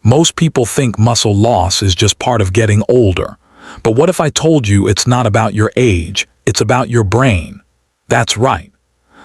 Most people think muscle loss is just part of getting older. But what if I told you it's not about your age, it's about your brain? That's right.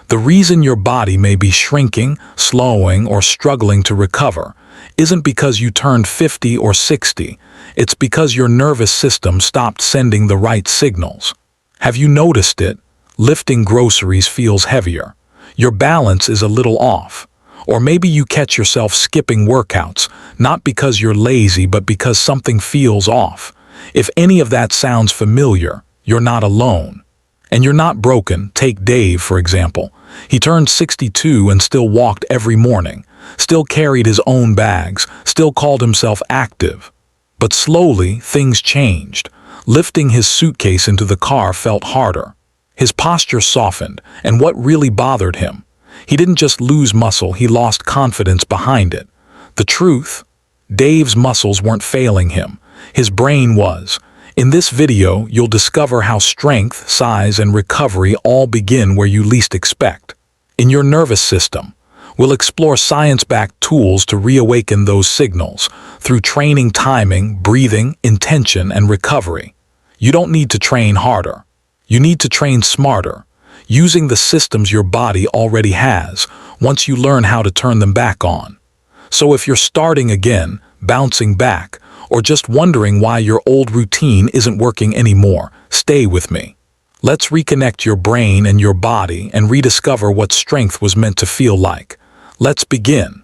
The reason your body may be shrinking, slowing, or struggling to recover isn't because you turned 50 or 60, it's because your nervous system stopped sending the right signals. Have you noticed it? Lifting groceries feels heavier. Your balance is a little off. Or maybe you catch yourself skipping workouts, not because you're lazy, but because something feels off. If any of that sounds familiar, you're not alone. And you're not broken. Take Dave, for example. He turned 62 and still walked every morning, still carried his own bags, still called himself active. But slowly, things changed. Lifting his suitcase into the car felt harder. His posture softened, and what really bothered him? He didn't just lose muscle, he lost confidence behind it. The truth? Dave's muscles weren't failing him. His brain was. In this video, you'll discover how strength, size, and recovery all begin where you least expect. In your nervous system, we'll explore science-backed tools to reawaken those signals through training timing, breathing, intention, and recovery. You don't need to train harder. You need to train smarter, using the systems your body already has once you learn how to turn them back on. So if you're starting again, bouncing back, or just wondering why your old routine isn't working anymore, stay with me. Let's reconnect your brain and your body and rediscover what strength was meant to feel like. Let's begin.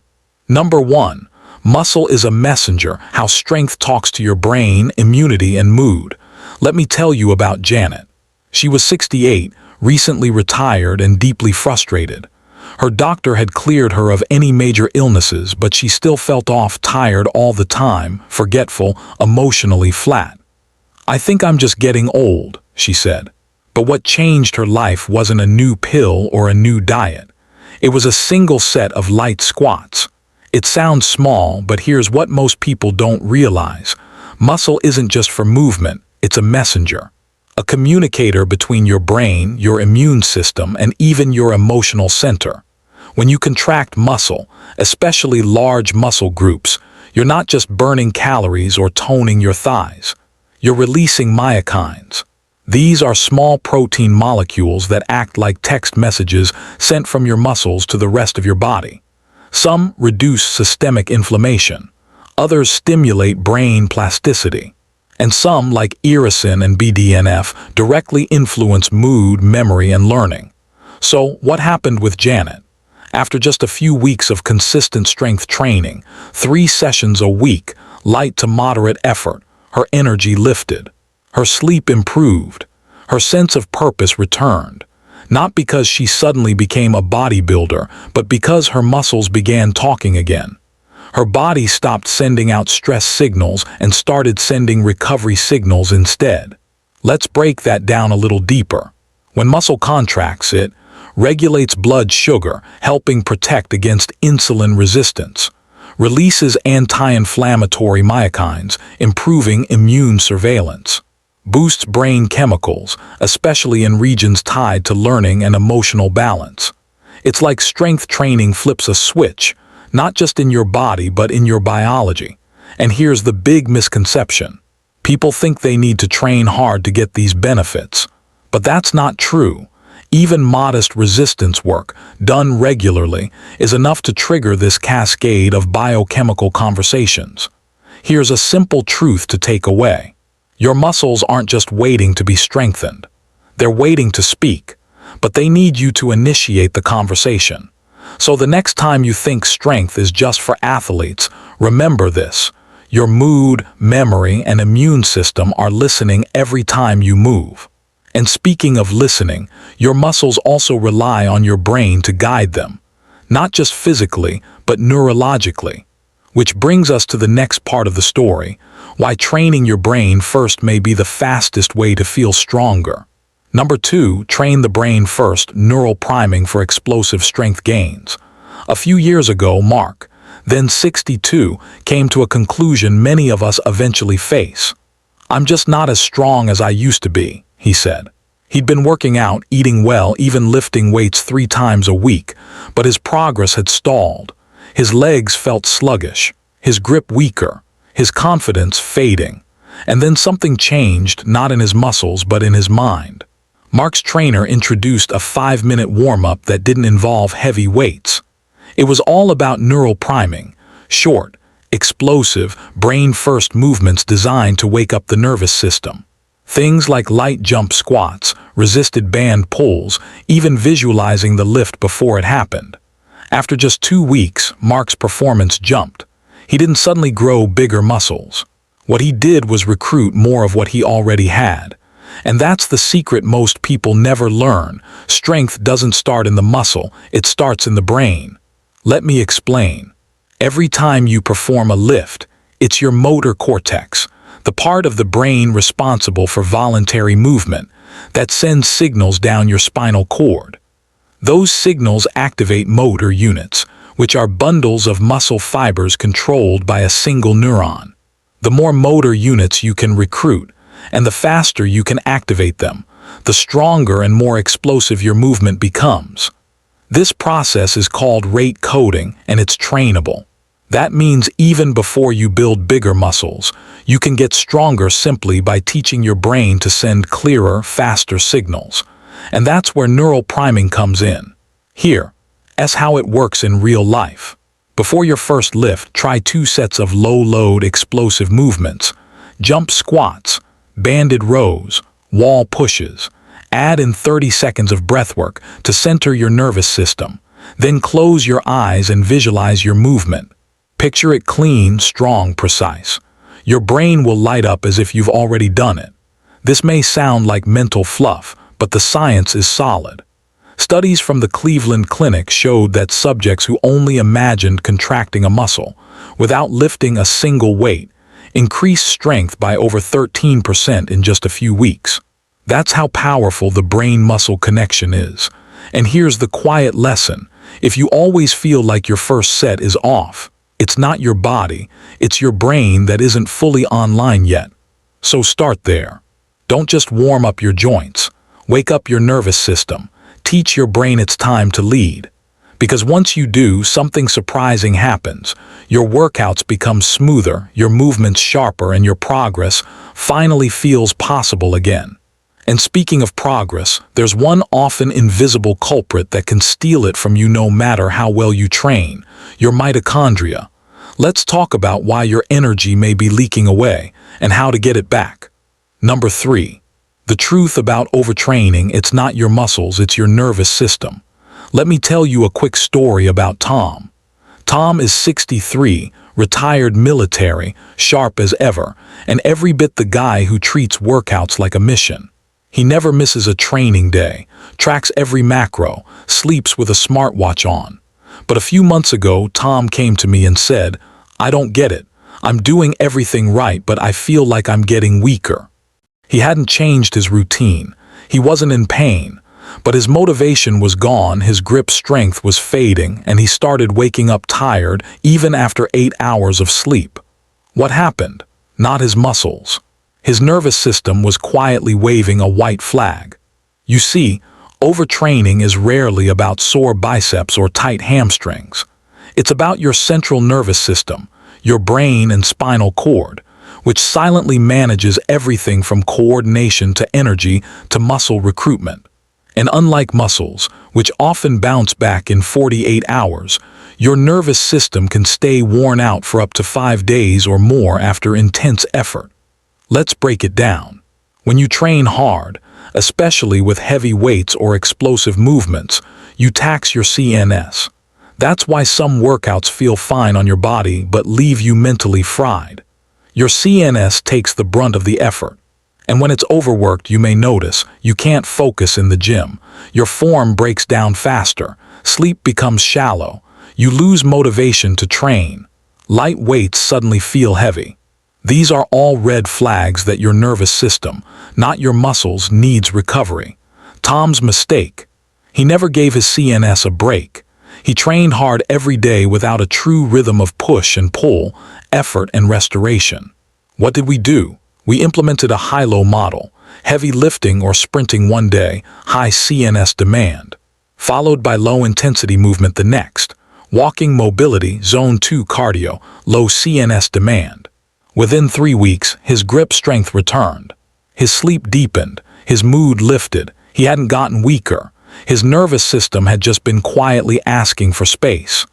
Number 1. Muscle is a messenger, how strength talks to your brain, immunity, and mood. Let me tell you about Janet. She was 68, recently retired and deeply frustrated. Her doctor had cleared her of any major illnesses, but she still felt off, tired all the time, forgetful, emotionally flat. "I think I'm just getting old," she said. But what changed her life wasn't a new pill or a new diet. It was a single set of light squats. It sounds small, but here's what most people don't realize. Muscle isn't just for movement, it's a messenger. A communicator between your brain, your immune system, and even your emotional center. When you contract muscle, especially large muscle groups, you're not just burning calories or toning your thighs. You're releasing myokines. These are small protein molecules that act like text messages sent from your muscles to the rest of your body. Some reduce systemic inflammation. Others stimulate brain plasticity. And some, like irisin and BDNF, directly influence mood, memory, and learning. So, what happened with Janet? After just a few weeks of consistent strength training, 3 sessions a week, light to moderate effort, her energy lifted. Her sleep improved. Her sense of purpose returned. Not because she suddenly became a bodybuilder, but because her muscles began talking again. Her body stopped sending out stress signals and started sending recovery signals instead. Let's break that down a little deeper. When muscle contracts, it regulates blood sugar, helping protect against insulin resistance, releases anti-inflammatory myokines, improving immune surveillance, boosts brain chemicals, especially in regions tied to learning and emotional balance. It's like strength training flips a switch, not just in your body but in your biology. And here's the big misconception. People think they need to train hard to get these benefits. But that's not true. Even modest resistance work, done regularly, is enough to trigger this cascade of biochemical conversations. Here's a simple truth to take away. Your muscles aren't just waiting to be strengthened. They're waiting to speak, but they need you to initiate the conversation. So the next time you think strength is just for athletes, remember this. Your mood, memory, and immune system are listening every time you move. And speaking of listening, your muscles also rely on your brain to guide them. Not just physically, but neurologically. Which brings us to the next part of the story, why training your brain first may be the fastest way to feel stronger. Number 2, train the brain first, neural priming for explosive strength gains. A few years ago, Mark, then 62, came to a conclusion many of us eventually face. "I'm just not as strong as I used to be," he said. He'd been working out, eating well, even lifting weights 3 times a week, but his progress had stalled. His legs felt sluggish. his grip weaker, his confidence fading. And then something changed, not in his muscles but in his mind. Mark's trainer introduced a 5-minute warm-up that didn't involve heavy weights. It was all about neural priming, short, explosive, brain-first movements designed to wake up the nervous system. Things like light jump squats, resisted band pulls, even visualizing the lift before it happened. After just 2 weeks, Mark's performance jumped. He didn't suddenly grow bigger muscles. What he did was recruit more of what he already had. And that's the secret most people never learn. Strength doesn't start in the muscle, it starts in the brain. Let me explain. Every time you perform a lift, it's your motor cortex, the part of the brain responsible for voluntary movement, that sends signals down your spinal cord. Those signals activate motor units, which are bundles of muscle fibers controlled by a single neuron. The more motor units you can recruit, and the faster you can activate them, the stronger and more explosive your movement becomes. This process is called rate coding, and it's trainable. That means even before you build bigger muscles, you can get stronger simply by teaching your brain to send clearer, faster signals. And that's where neural priming comes in. Here's how it works in real life. Before your first lift, try 2 sets of low-load explosive movements. Jump squats, banded rows, wall pushes. Add in 30 seconds of breathwork to center your nervous system. Then close your eyes and visualize your movement. Picture it clean, strong, precise. Your brain will light up as if you've already done it. This may sound like mental fluff, but the science is solid. Studies from the Cleveland Clinic showed that subjects who only imagined contracting a muscle, without lifting a single weight, increased strength by over 13% in just a few weeks. That's how powerful the brain-muscle connection is. And here's the quiet lesson. If you always feel like your first set is off, it's not your body, it's your brain that isn't fully online yet. So start there. Don't just warm up your joints. Wake up your nervous system. Teach your brain it's time to lead. Because once you do, something surprising happens. Your workouts become smoother, your movements sharper, and your progress finally feels possible again. And speaking of progress, there's one often invisible culprit that can steal it from you no matter how well you train: your mitochondria. Let's talk about why your energy may be leaking away and how to get it back. Number 3. The truth about overtraining: it's not your muscles, it's your nervous system. Let me tell you a quick story about Tom. Tom is 63, retired military, sharp as ever, and every bit the guy who treats workouts like a mission. He never misses a training day, tracks every macro, sleeps with a smartwatch on. But a few months ago, Tom came to me and said, "I don't get it. I'm doing everything right, but I feel like I'm getting weaker." He hadn't changed his routine. He wasn't in pain. But his motivation was gone, his grip strength was fading, and he started waking up tired even after 8 hours of sleep. What happened? Not his muscles. His nervous system was quietly waving a white flag. You see, overtraining is rarely about sore biceps or tight hamstrings. It's about your central nervous system, your brain and spinal cord, which silently manages everything from coordination to energy to muscle recruitment. And unlike muscles, which often bounce back in 48 hours, your nervous system can stay worn out for up to 5 days or more after intense effort. Let's break it down. When you train hard, especially with heavy weights or explosive movements, you tax your CNS. That's why some workouts feel fine on your body but leave you mentally fried. Your CNS takes the brunt of the effort. And when it's overworked, you may notice you can't focus in the gym. Your form breaks down faster. Sleep becomes shallow. You lose motivation to train. Light weights suddenly feel heavy. These are all red flags that your nervous system, not your muscles, needs recovery. Tom's mistake: he never gave his CNS a break. He trained hard every day without a true rhythm of push and pull, effort and restoration. What did we do? We implemented a high-low model: heavy lifting or sprinting one day, high CNS demand, followed by low-intensity movement the next, Walking mobility, zone 2 cardio, low CNS demand. Within 3 weeks, his grip strength returned. His sleep deepened, his mood lifted, he hadn't gotten weaker. His nervous system had just been quietly asking for space.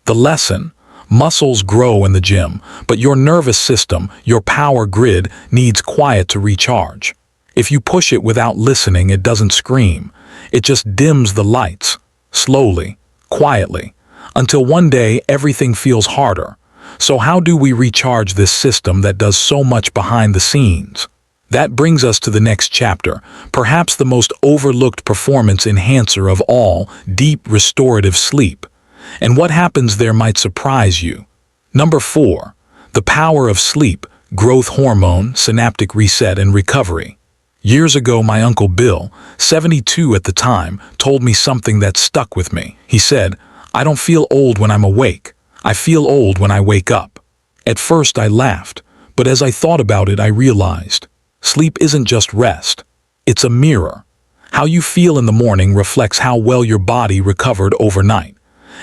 The lesson: muscles grow in the gym, but your nervous system, your power grid, needs quiet to recharge. If you push it without listening, it doesn't scream. It just dims the lights, slowly, quietly, until one day everything feels harder. So how do we recharge this system that does so much behind the scenes? That brings us to the next chapter, perhaps the most overlooked performance enhancer of all, deep restorative sleep. And what happens there might surprise you. Number 4. The power of sleep, growth hormone, synaptic reset and recovery. Years ago, my Uncle Bill, 72 at the time, told me something that stuck with me. He said, "I don't feel old when I'm awake. I feel old when I wake up." At first I laughed, but as I thought about it, I realized, sleep isn't just rest. It's a mirror. How you feel in the morning reflects how well your body recovered overnight.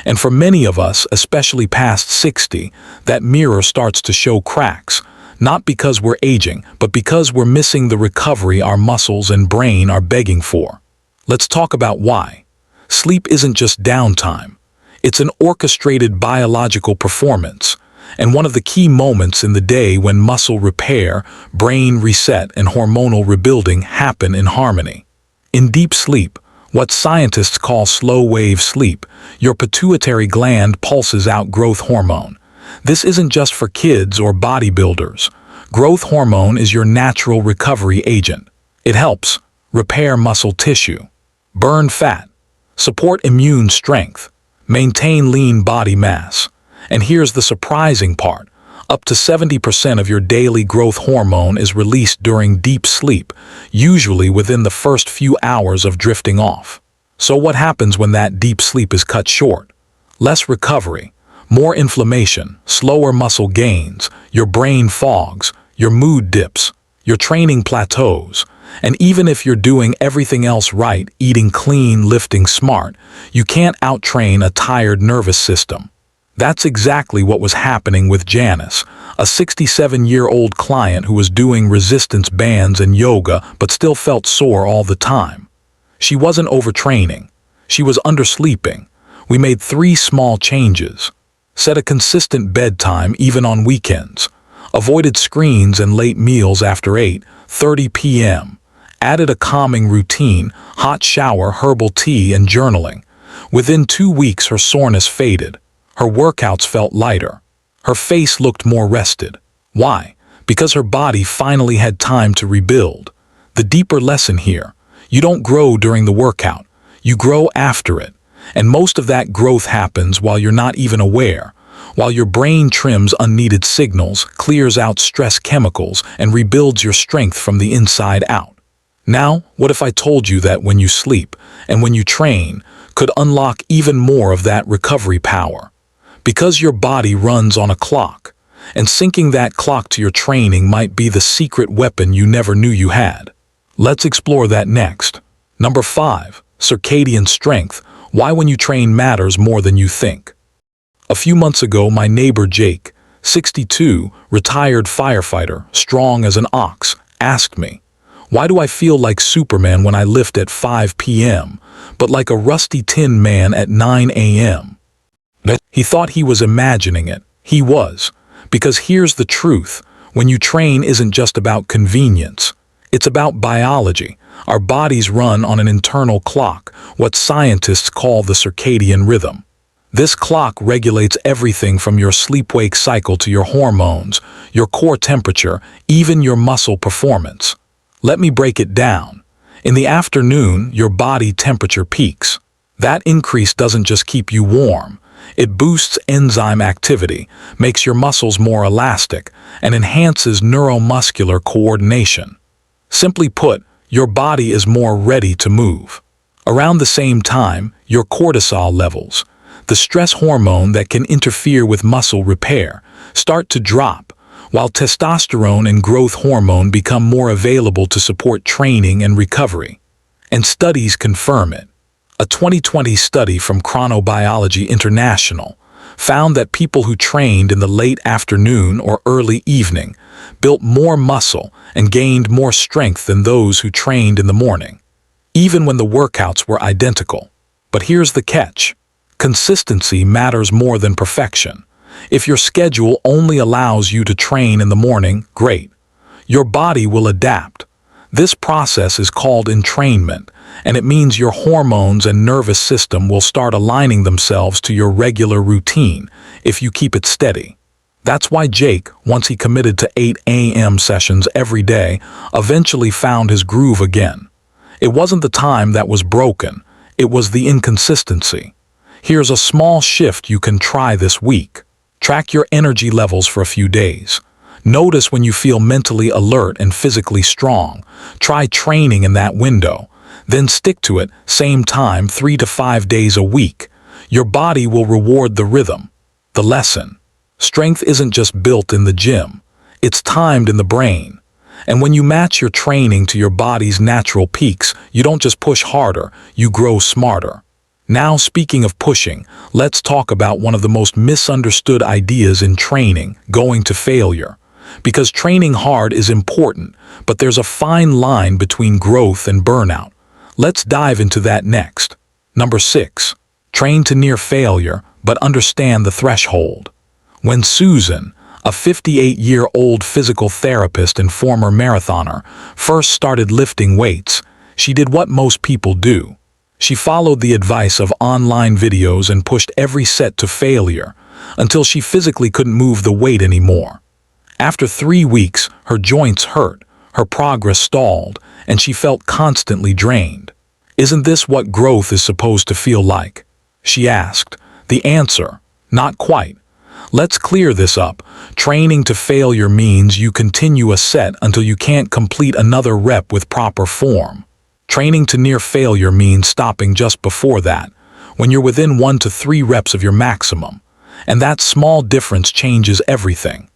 And for many of us, especially past 60, that mirror starts to show cracks, not because we're aging, but because we're missing the recovery our muscles and brain are begging for. Let's talk about why. Sleep isn't just downtime. It's an orchestrated biological performance, and one of the key moments in the day when muscle repair, brain reset, and hormonal rebuilding happen in harmony. In deep sleep, what scientists call slow-wave sleep, your pituitary gland pulses out growth hormone. This isn't just for kids or bodybuilders. Growth hormone is your natural recovery agent. It helps repair muscle tissue, burn fat, support immune strength, maintain lean body mass. And here's the surprising part. Up to 70% of your daily growth hormone is released during deep sleep, usually within the first few hours of drifting off. So what happens when that deep sleep is cut short? Less recovery, more inflammation, slower muscle gains, your brain fogs, your mood dips, your training plateaus. And even if you're doing everything else right, eating clean, lifting smart, you can't outtrain a tired nervous system. That's exactly what was happening with Janice, a 67-year-old client who was doing resistance bands and yoga but still felt sore all the time. She wasn't overtraining. She was undersleeping. We made 3 small changes. Set a consistent bedtime even on weekends. Avoided screens and late meals after 8:30 p.m. Added a calming routine, hot shower, herbal tea, and journaling. Within 2 weeks, her soreness faded. Her workouts felt lighter. Her face looked more rested. Why? Because her body finally had time to rebuild. The deeper lesson here: you don't grow during the workout. You grow after it. And most of that growth happens while you're not even aware. While your brain trims unneeded signals, clears out stress chemicals, and rebuilds your strength from the inside out. Now, what if I told you that when you sleep and when you train could unlock even more of that recovery power? Because your body runs on a clock, and syncing that clock to your training might be the secret weapon you never knew you had. Let's explore that next. Number 5. Circadian strength. Why when you train matters more than you think. A few months ago, my neighbor Jake, 62, retired firefighter, strong as an ox, asked me, "Why do I feel like Superman when I lift at 5 p.m., but like a rusty tin man at 9 a.m.? He thought he was imagining it. He was. Because here's the truth. When you train isn't just about convenience. It's about biology. Our bodies run on an internal clock, what scientists call the circadian rhythm. This clock regulates everything from your sleep-wake cycle to your hormones, your core temperature, even your muscle performance. Let me break it down. In the afternoon, your body temperature peaks. That increase doesn't just keep you warm. It boosts enzyme activity, makes your muscles more elastic, and enhances neuromuscular coordination. Simply put, your body is more ready to move. Around the same time, your cortisol levels, the stress hormone that can interfere with muscle repair, start to drop, while testosterone and growth hormone become more available to support training and recovery. And studies confirm it. A 2020 study from Chronobiology International found that people who trained in the late afternoon or early evening built more muscle and gained more strength than those who trained in the morning, even when the workouts were identical. But here's the catch. Consistency matters more than perfection. If your schedule only allows you to train in the morning, great. Your body will adapt. This process is called entrainment, and it means your hormones and nervous system will start aligning themselves to your regular routine if you keep it steady. That's why Jake, once he committed to 8 a.m. sessions every day, eventually found his groove again. It wasn't the time that was broken, it was the inconsistency. Here's a small shift you can try this week. Track your energy levels for a few days. Notice when you feel mentally alert and physically strong. Try training in that window. Then stick to it, same time, 3 to 5 days a week. Your body will reward the rhythm. The lesson. Strength isn't just built in the gym. It's timed in the brain. And when you match your training to your body's natural peaks, you don't just push harder, you grow smarter. Now, speaking of pushing, let's talk about one of the most misunderstood ideas in training, going to failure. Because training hard is important, but there's a fine line between growth and burnout. Let's dive into that next. Number 6. Train to near failure, but understand the threshold. When Susan, a 58-year-old physical therapist and former marathoner, first started lifting weights, she did what most people do. She followed the advice of online videos and pushed every set to failure until she physically couldn't move the weight anymore. After 3 weeks, her joints hurt, her progress stalled, and she felt constantly drained. "Isn't this what growth is supposed to feel like?" she asked. The answer: not quite. Let's clear this up. Training to failure means you continue a set until you can't complete another rep with proper form. Training to near failure means stopping just before that, when you're within 1 to 3 reps of your maximum. And that small difference changes everything.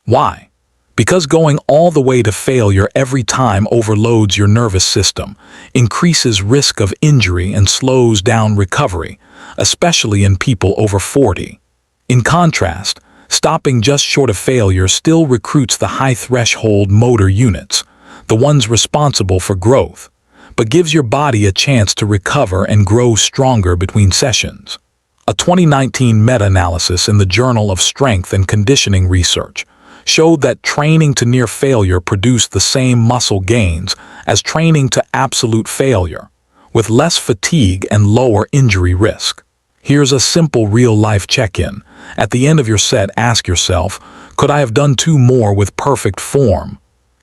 Why? Because going all the way to failure every time overloads your nervous system, increases risk of injury and slows down recovery, especially in people over 40. In contrast, stopping just short of failure still recruits the high-threshold motor units, the ones responsible for growth, but gives your body a chance to recover and grow stronger between sessions. A 2019 meta-analysis in the Journal of Strength and Conditioning Research showed that training to near failure produced the same muscle gains as training to absolute failure, with less fatigue and lower injury risk. Here's a simple real-life check-in. At the end of your set, ask yourself, could I have done 2 more with perfect form?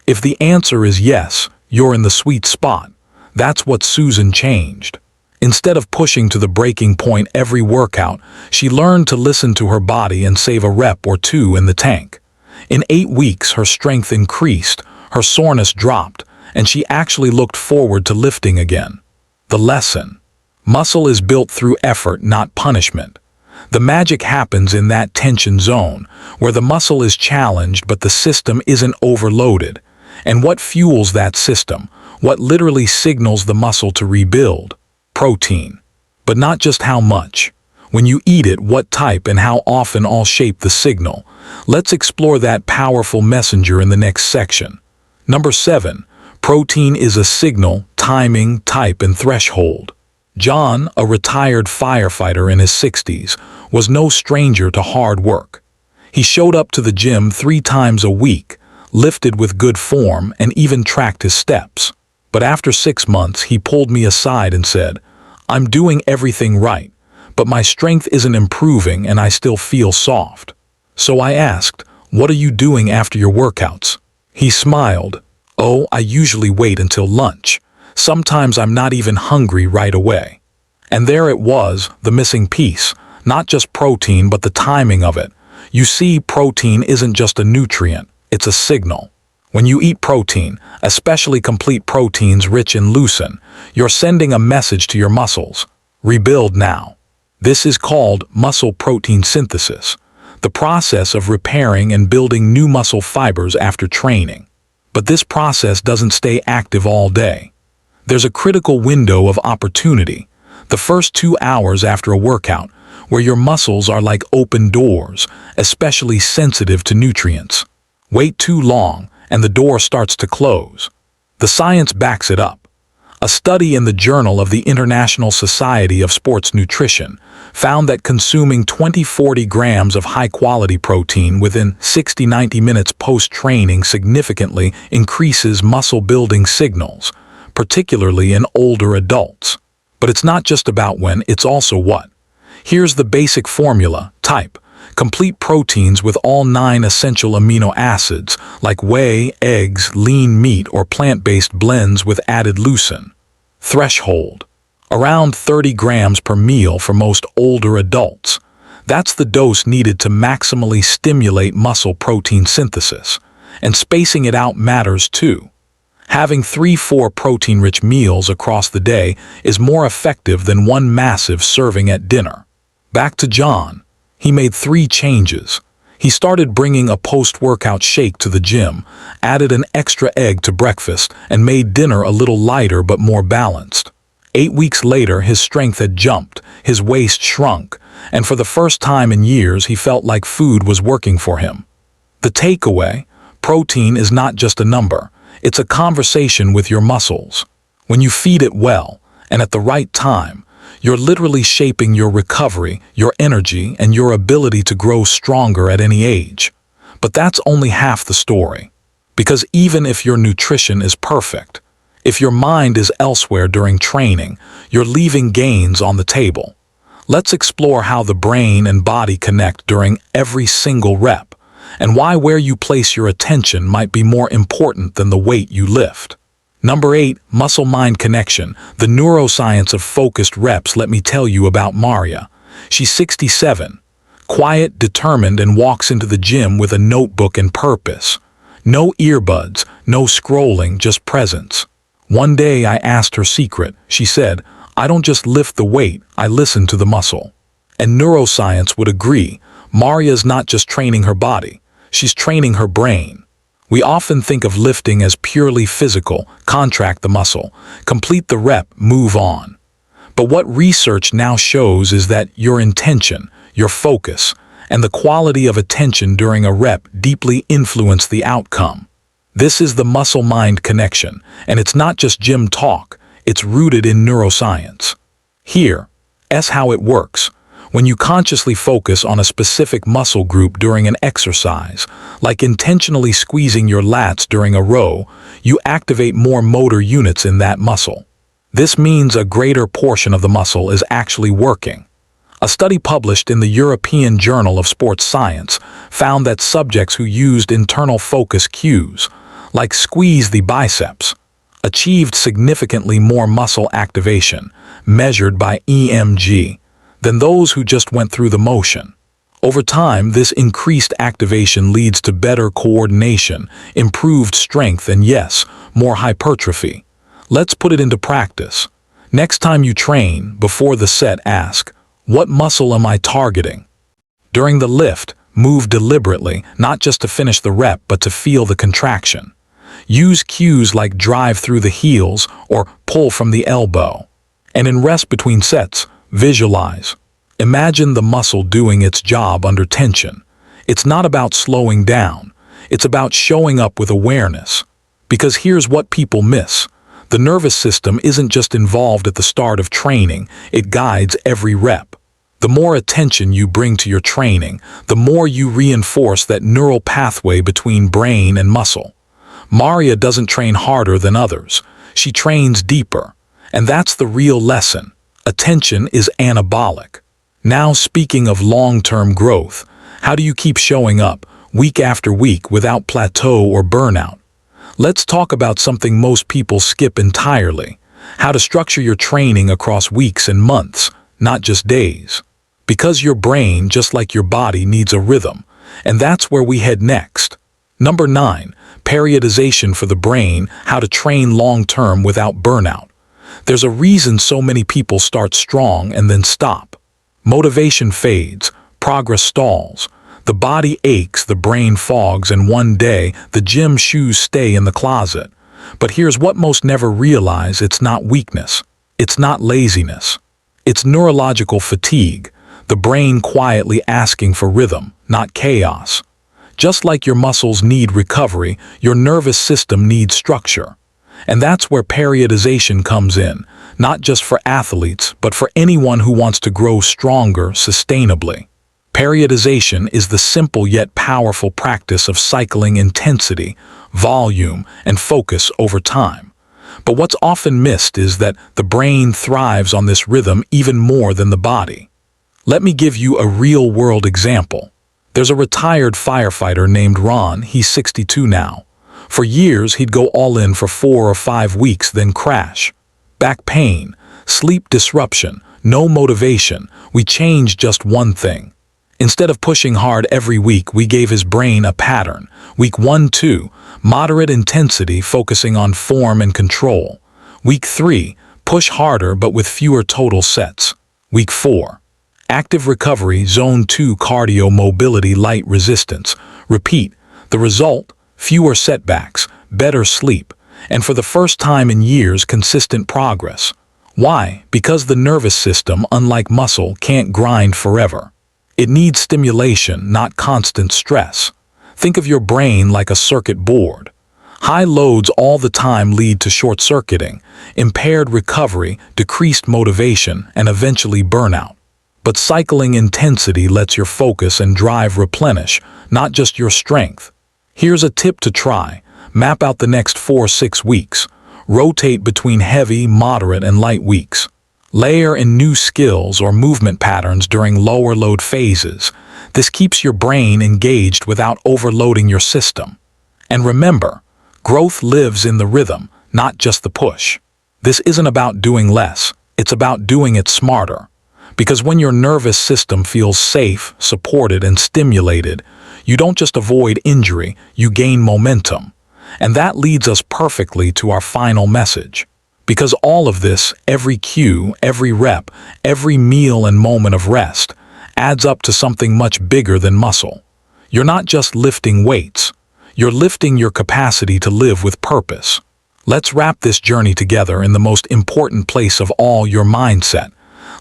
If the answer is yes, you're in the sweet spot. That's what Susan changed. Instead of pushing to the breaking point every workout, she learned to listen to her body and save a rep or 2 in the tank. In 8 weeks, her strength increased, her soreness dropped, and she actually looked forward to lifting again. The lesson: muscle is built through effort, not punishment. The magic happens in that tension zone, where the muscle is challenged but the system isn't overloaded. And what fuels that system? What literally signals the muscle to rebuild? Protein. But not just how much. When you eat it, what type and how often all shape the signal. Let's explore that powerful messenger in the next section. Number 7. Protein is a signal, timing, type, and threshold. John, a retired firefighter in his 60s, was no stranger to hard work. He showed up to the gym 3 times a week, lifted with good form, and even tracked his steps. But after 6 months, he pulled me aside and said, "I'm doing everything right, but my strength isn't improving and I still feel soft." So I asked, "What are you doing after your workouts?" He smiled. "Oh, I usually wait until lunch. Sometimes I'm not even hungry right away." And there it was, the missing piece. Not just protein, but the timing of it. You see, protein isn't just a nutrient, it's a signal. When you eat protein, especially complete proteins rich in leucine, you're sending a message to your muscles. Rebuild now. This is called muscle protein synthesis, the process of repairing and building new muscle fibers after training. But this process doesn't stay active all day. There's a critical window of opportunity, The first 2 hours after a workout, where your muscles are like open doors, especially sensitive to nutrients. Wait too long, and the door starts to close. The science backs it up. A study in the Journal of the International Society of Sports Nutrition found that consuming 20-40 grams of high-quality protein within 60-90 minutes post-training significantly increases muscle-building signals, particularly in older adults. But it's not just about when, it's also what. Here's the basic formula. Type: complete proteins with all 9 essential amino acids, like whey, eggs, lean meat, or plant-based blends with added leucine. Threshold: around 30 grams per meal for most older adults. That's the dose needed to maximally stimulate muscle protein synthesis. And spacing it out matters too. Having 3-4 protein-rich meals across the day is more effective than one massive serving at dinner. Back to John. He made 3 changes. He started bringing a post-workout shake to the gym, added an extra egg to breakfast, and made dinner a little lighter but more balanced. 8 weeks later, his strength had jumped, his waist shrunk, and for the first time in years, he felt like food was working for him. The takeaway: protein is not just a number, it's a conversation with your muscles. When you feed it well, and at the right time, you're literally shaping your recovery, your energy, and your ability to grow stronger at any age. But that's only half the story. Because even if your nutrition is perfect, if your mind is elsewhere during training, you're leaving gains on the table. Let's explore how the brain and body connect during every single rep, and why where you place your attention might be more important than the weight you lift. Number 8, muscle-mind connection, the neuroscience of focused reps. Let me tell you about Maria. She's 67, quiet, determined, and walks into the gym with a notebook and purpose. No earbuds, no scrolling, just presence. One day I asked her secret. She said, "I don't just lift the weight, I listen to the muscle." And neuroscience would agree. Maria's not just training her body, she's training her brain. We often think of lifting as purely physical: contract the muscle, complete the rep, move on. But what research now shows is that your intention, your focus, and the quality of attention during a rep deeply influence the outcome. This is the muscle-mind connection, and it's not just gym talk, it's rooted in neuroscience. Here's how it works. When you consciously focus on a specific muscle group during an exercise, like intentionally squeezing your lats during a row, you activate more motor units in that muscle. This means a greater portion of the muscle is actually working. A study published in the European Journal of Sports Science found that subjects who used internal focus cues, like squeeze the biceps, achieved significantly more muscle activation, measured by EMG, than those who just went through the motion. Over time, this increased activation leads to better coordination, improved strength, and yes, more hypertrophy. Let's put it into practice. Next time you train, before the set, ask, what muscle am I targeting? During the lift, move deliberately, not just to finish the rep, but to feel the contraction. Use cues like drive through the heels or pull from the elbow. And in rest between sets, visualize. Imagine the muscle doing its job under tension. It's not about slowing down. It's about showing up with awareness. Because here's what people miss. The nervous system isn't just involved at the start of training, it guides every rep. The more attention you bring to your training, the more you reinforce that neural pathway between brain and muscle. Maria doesn't train harder than others. She trains deeper. And that's the real lesson. Attention is anabolic. Now, speaking of long-term growth, how do you keep showing up week after week without plateau or burnout? Let's talk about something most people skip entirely: how to structure your training across weeks and months, not just days. Because your brain, just like your body, needs a rhythm, and that's where we head next. Number 9, periodization for the brain, how to train long-term without burnout. There's a reason so many people start strong and then stop. Motivation fades, progress stalls, the body aches, the brain fogs, and one day the gym shoes stay in the closet. But here's what most never realize: it's not weakness, it's not laziness. It's neurological fatigue, the brain quietly asking for rhythm, not chaos. Just like your muscles need recovery, your nervous system needs structure. And that's where periodization comes in, not just for athletes, but for anyone who wants to grow stronger sustainably. Periodization is the simple yet powerful practice of cycling intensity, volume, and focus over time. But what's often missed is that the brain thrives on this rhythm even more than the body. Let me give you a real-world example. There's a retired firefighter named Ron. He's 62 now. For years, he'd go all in for 4 or 5 weeks, then crash. Back pain, sleep disruption, no motivation. We changed just one thing. Instead of pushing hard every week, we gave his brain a pattern. Week 1, 2, moderate intensity, focusing on form and control. Week 3, push harder but with fewer total sets. Week 4, active recovery, zone 2, cardio, mobility, light resistance. Repeat. The result? Fewer setbacks, better sleep, and for the first time in years, consistent progress. Why? Because the nervous system, unlike muscle, can't grind forever. It needs stimulation, not constant stress. Think of your brain like a circuit board. High loads all the time lead to short-circuiting, impaired recovery, decreased motivation, and eventually burnout. But cycling intensity lets your focus and drive replenish, not just your strength. Here's a tip to try. Map out the next 4-6 weeks. Rotate between heavy, moderate, and light weeks. Layer in new skills or movement patterns during lower load phases. This keeps your brain engaged without overloading your system. And remember, growth lives in the rhythm, not just the push. This isn't about doing less, it's about doing it smarter. Because when your nervous system feels safe, supported, and stimulated, you don't just avoid injury, you gain momentum. And that leads us perfectly to our final message. Because all of this, every cue, every rep, every meal and moment of rest, adds up to something much bigger than muscle. You're not just lifting weights, you're lifting your capacity to live with purpose. Let's wrap this journey together in the most important place of all, your mindset.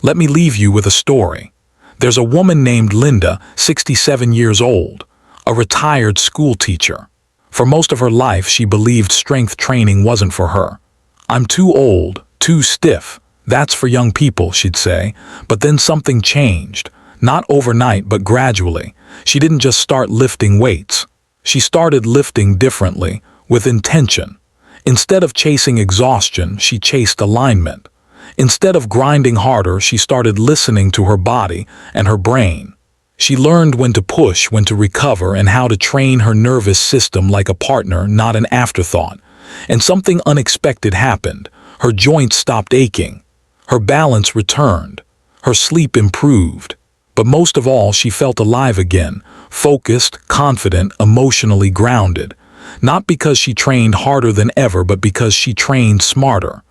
Let me leave you with a story. There's a woman named Linda, 67 years old, a retired school teacher. For most of her life, she believed strength training wasn't for her. I'm too old, too stiff. That's for young people, she'd say. But then something changed. Not overnight, but gradually. She didn't just start lifting weights. She started lifting differently, with intention. Instead of chasing exhaustion, she chased alignment. Instead of grinding harder, she started listening to her body and her brain. She learned when to push, when to recover, and how to train her nervous system like a partner, not an afterthought. And something unexpected happened. Her joints stopped aching. Her balance returned. Her sleep improved. But most of all, she felt alive again, focused, confident, emotionally grounded. Not because she trained harder than ever, but because she trained smarter.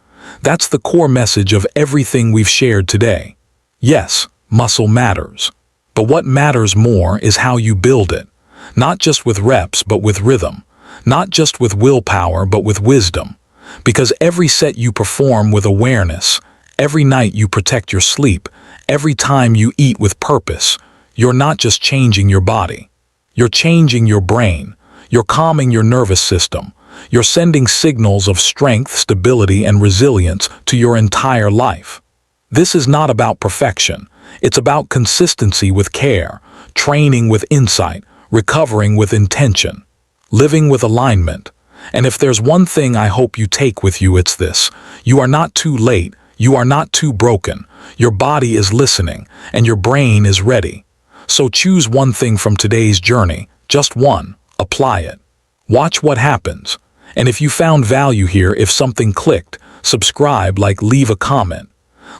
That's the core message of everything we've shared today. Yes, muscle matters. But what matters more is how you build it. Not just with reps, but with rhythm. Not just with willpower, but with wisdom. Because every set you perform with awareness, every night you protect your sleep, every time you eat with purpose, you're not just changing your body. You're changing your brain. You're calming your nervous system. You're sending signals of strength, stability, and resilience to your entire life. This is not about perfection. It's about consistency with care, training with insight, recovering with intention, living with alignment. And if there's one thing I hope you take with you, it's this. You are not too late. You are not too broken. Your body is listening, and your brain is ready. So choose one thing from today's journey, just one. Apply it. Watch what happens. And if you found value here, if something clicked, subscribe, leave a comment.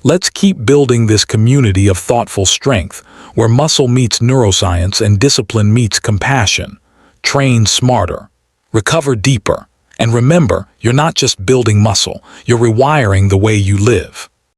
Let's keep building this community of thoughtful strength, where muscle meets neuroscience and discipline meets compassion. Train smarter. Recover deeper. And remember, you're not just building muscle, you're rewiring the way you live.